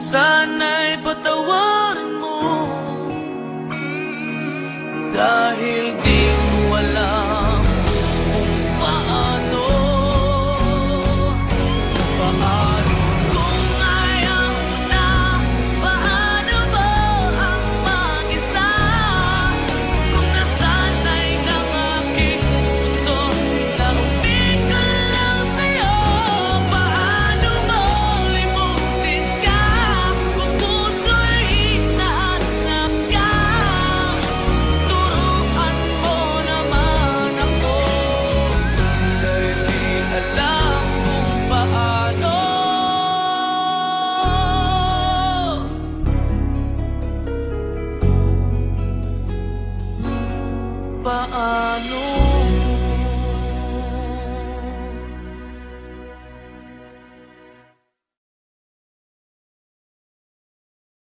Sana'y patawarin mo, dahil di mo alam kung paano. Paano kung ayaw mo na? Paano ba ang mag-isa? Kung nasanay ng aking puso na umikot lang sa'yo. Paano mo limutin ka kung puso'y hinahanap ka? Turuan mo naman ako, dahil di alam kung paano. Paano?